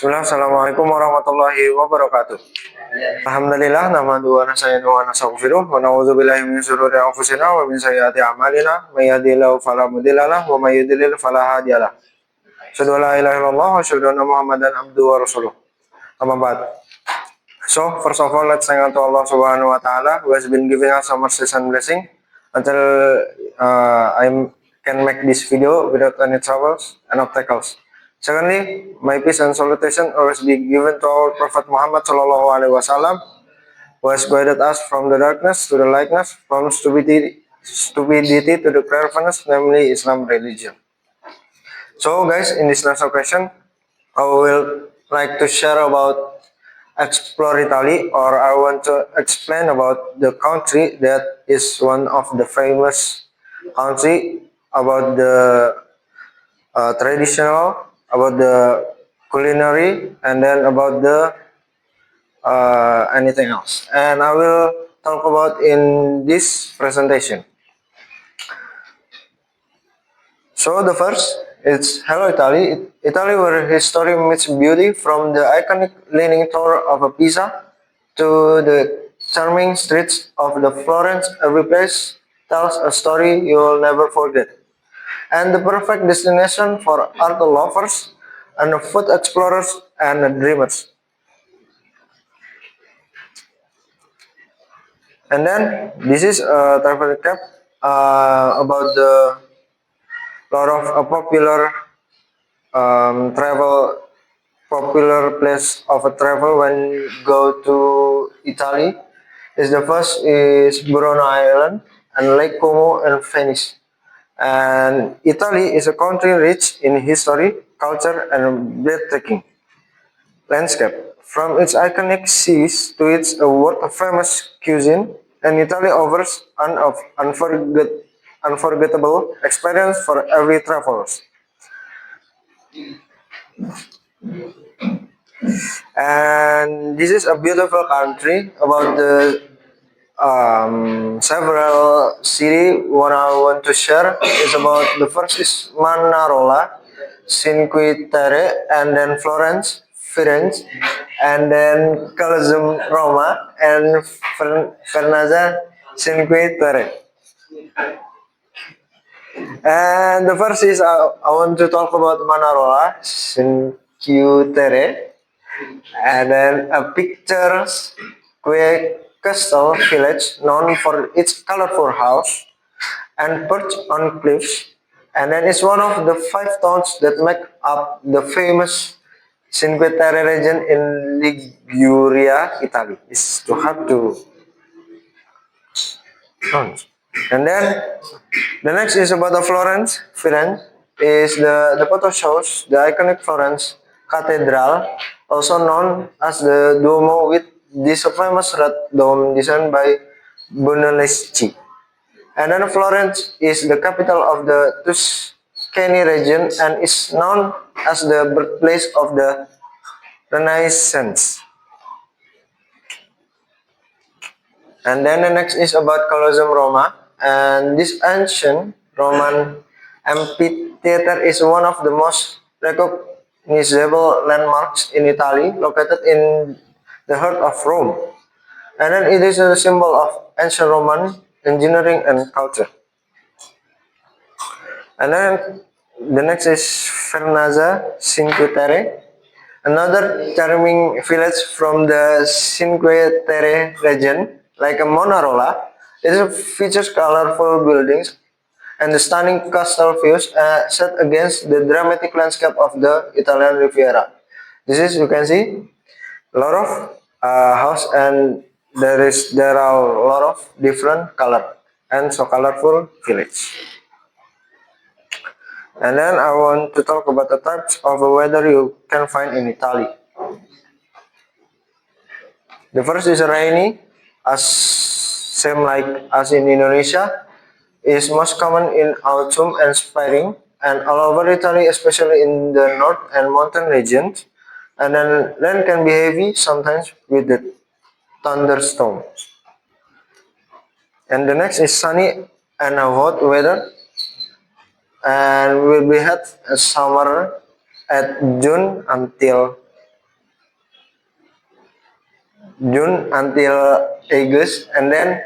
Bismillah, Assalamualaikum warahmatullahi wabarakatuh. Alhamdulillah, nahmaduhu wa nasta'inuhu wa nastaghfiruh wa na'udzu billahi min shururi anfusina wa min sayyiati a'malina. May yahdihillahu fala mudilla lahu wa may yudlil fala hadiya lahu. Asyhadu an la ilaha illallah wa asyhadu anna Muhammadan abduhu wa rasuluh. Amma ba'd. So, first of all, let's thank to Allah Subhanahu wa Ta'ala who has been giving us so much and blessing until I can make this video without any troubles and obstacles. Secondly, my peace and salutation always be given to our Prophet Muhammad Sallallahu Alaihi Wasallam, who has guided us from the darkness to the lightness, from stupidity to the cleverness, namely Islam religion. So, guys, in this last question, I will like to share about explore Italy, or I want to explain about the country that is one of the famous country about the traditional, about the culinary, and then about the anything else. And I will talk about in this presentation. So the first is Hello Italy. Italy, where history meets beauty, from the iconic leaning tower of Pisa to the charming streets of the Florence. Every place tells a story you will never forget, and the perfect destination for art lovers and food explorers and dreamers. And then this is a travel recap about the lot of popular travel popular place of a travel when you go to Italy. Is the first is Verona Island and Lake Como and Venice. And Italy is a country rich in history, culture, and breathtaking landscape. From its iconic seas to its world-famous cuisine, and Italy offers an unforgettable experience for every traveler. And this is a beautiful country about the several city. What I want to share is about the first is Manarola, Cinque Terre, and then Florence, Firenze, and then Colosseum Roma, and Vernazza, Cinque Terre. And the first is I want to talk about Manarola, Cinque Terre, and then a pictures coastal village known for its colorful house and perched on cliffs, and then it's one of the 5 towns that make up the famous Cinque Terre region in Liguria, Italy. It's to have to. And then the next is about the Florence, Firenze. Is the photo shows the iconic Florence Cathedral, also known as the Duomo, with this famous red dome designed by Brunelleschi. And then Florence is the capital of the Tuscany region and is known as the birthplace of the Renaissance. And then the next is about Colosseum Roma, and this ancient Roman amphitheater is one of the most recognizable landmarks in Italy, located in the heart of Rome. And then it is a symbol of ancient Roman engineering and culture. And then the next is Vernazza, Cinque Terre, another charming village from the Cinque Terre region, like a Manarola. It features colorful buildings and the stunning coastal views set against the dramatic landscape of the Italian Riviera. This is, you can see, a lot of house, and there are a lot of different color and so colorful village. And then I want to talk about the types of weather you can find in Italy. The first is rainy, as same like as in Indonesia, is most common in autumn and spring, and all over Italy, especially in the north and mountain regions. And then rain can be heavy, sometimes with the thunderstorms. And the next is sunny and hot weather, and will be hot summer at June until June until August, and then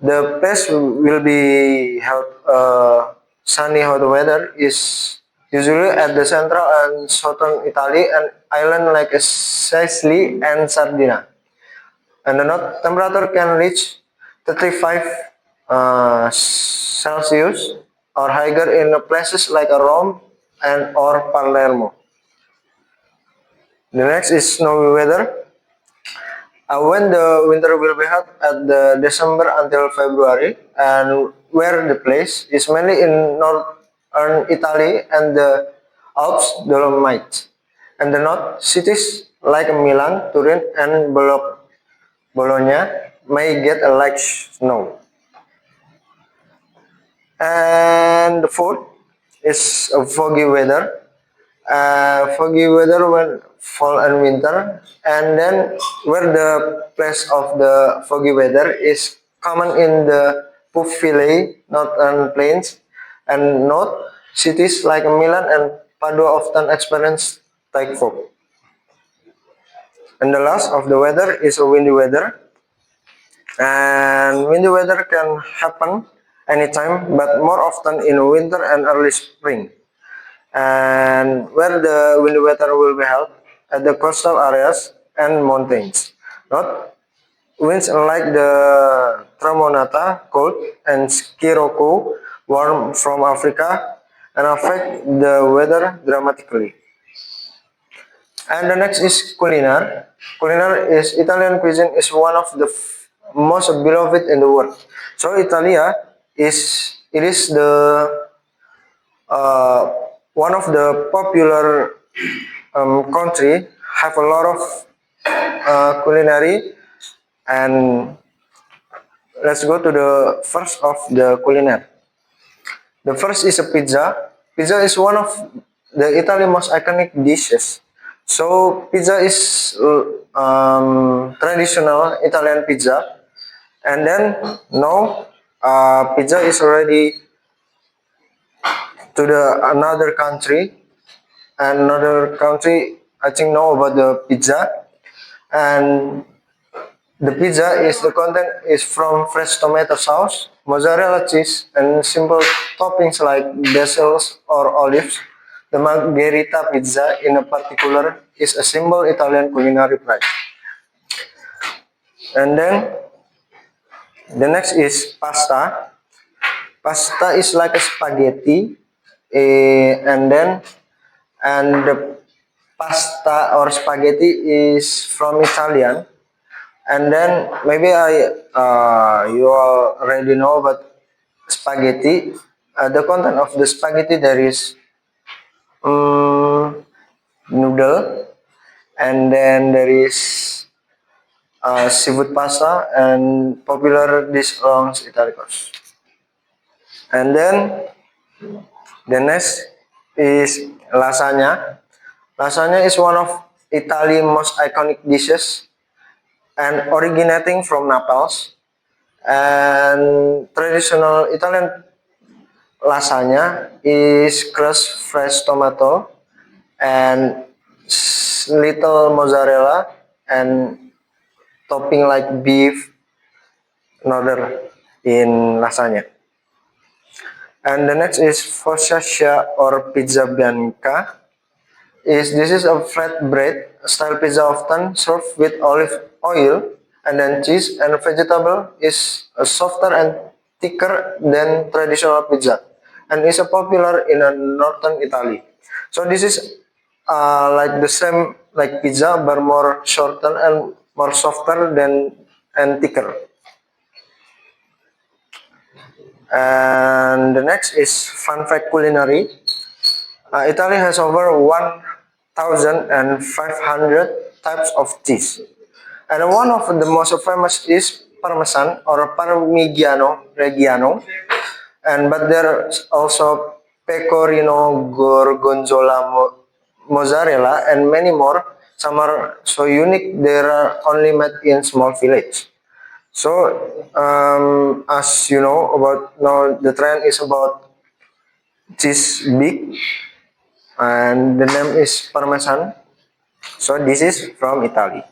the place will be held sunny hot weather is usually at the central and southern Italy and island like Sicily and Sardinia. And the north temperature can reach 35 Celsius or higher in places like Rome and or Palermo. The next is snowy weather. When the winter will be held at the December until February, and where the place is mainly in northern Italy and the Alps Dolomites, and the north cities like Milan, Turin, and Bologna may get a light snow. And the fourth is foggy weather. Foggy weather when fall and winter, and then where the place of the foggy weather is common in the Puglia northern plains, and north cities like Milan and Padua often experience thick fog. And the last of the weather is a windy weather, and windy weather can happen anytime, but more often in winter and early spring. And where the windy weather will be held at the coastal areas and mountains. Not winds like the Tramonata, cold, and Scirocco, warm from Africa, and affect the weather dramatically. And the next is culinar. Culinar is Italian cuisine is one of the most beloved in the world. So Italia is the uh, one of the popular country have a lot of culinary, and let's go to the first of the culinary. The first is a pizza. Pizza is one of the Italy most iconic dishes. So pizza is traditional Italian pizza, and then now pizza is already to the another country. Another country I think know about the pizza, and the pizza is the content is from fresh tomato sauce, mozzarella cheese, and simple toppings like basil or olives. The margherita pizza, in a particular, is a symbol Italian culinary pride. And then the next is pasta. Pasta is like a spaghetti, and the pasta or spaghetti is from Italian. And then maybe you already know about spaghetti. The content of the spaghetti there is noodle, and then there is seafood pasta and popular dish along Italicos. And then the next is lasagna. Lasagna is one of Italy's most iconic dishes and originating from Naples. And traditional Italian lasagna is crushed fresh tomato and little mozzarella and topping like beef another in lasagna. And the next is focaccia or pizza bianca. This is a flatbread style pizza often served with olive oil and then cheese, and vegetable is softer and thicker than traditional pizza and is popular in northern Italy. So this is like the same like pizza but more shorter and more softer than and thicker. And the next is fun fact culinary. Italy has over 1,500 types of cheese. And one of the most famous is Parmesan or Parmigiano Reggiano. And but there's also Pecorino, Gorgonzola, Mozzarella, and many more. Some are so unique they are only made in small village. So as you know about now the trend is about cheese big, and the name is Parmesan. So this is from Italy.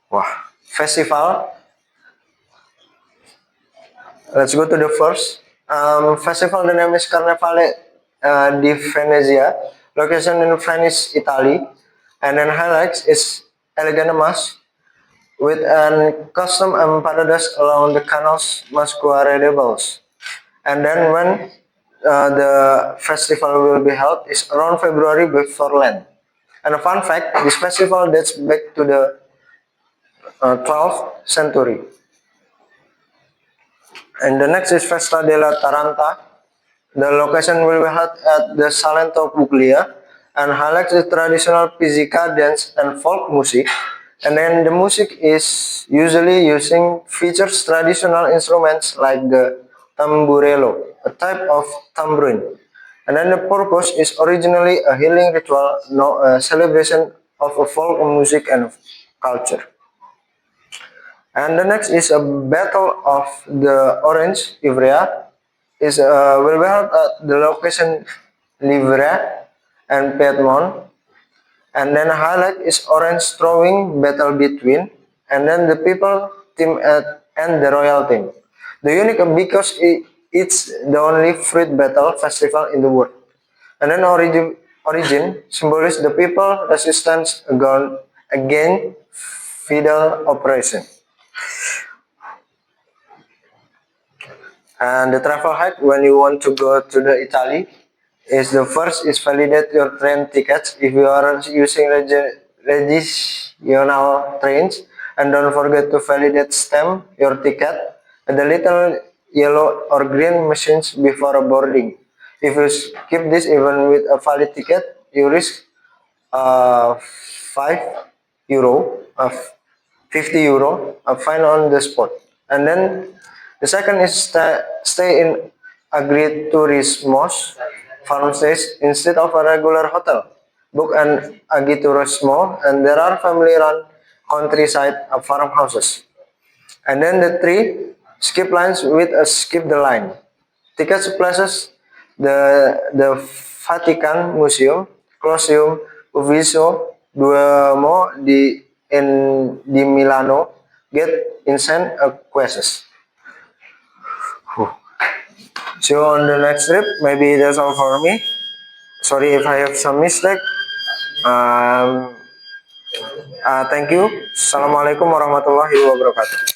Wah, festival. Let's go to the first. Festival the name is Carnevale di Venezia, location in Venice, Italy, and then highlights is elegant mass with an custom and parades along the canals Masqueradeables. And then when the festival will be held is around February before Lent. And a fun fact, this festival dates back to the 12th century. And the next is Festa della Taranta. The location will be held at the Salento Puglia and highlights the traditional pizzica dance and folk music. And then the music is usually using features traditional instruments like the tamburello, a type of tambourine. And then the purpose is originally a healing ritual, no, a celebration of a folk music and culture. And the next is a battle of the Orange Ivrea is will be held at the location Livrea and Piedmont. And then highlight is orange throwing battle between, and then the people team and the royal team. The unique because it's the only fruit battle festival in the world. And then origin symbolizes the people resistance against feudal oppression. And the travel hack when you want to go to the Italy is the first is validate your train tickets if you are using regional trains, and don't forget to validate stamp your ticket at the little yellow or green machines before boarding. If you skip this even with a valid ticket, you risk 5 euro, 50 euro, a fine on the spot. And then the second is stay in agriturismos farmstays instead of a regular hotel. Book an agriturismo, and there are family-run countryside farmhouses. And then the three skip lines with a skip the line. Tickets places the Vatican Museum, Colosseum, Ufficio, Duomo di Milano, get instant questions. See you on the next trip. Maybe that's all for me. Sorry if I have some mistake. Thank you. Assalamualaikum warahmatullahi wabarakatuh.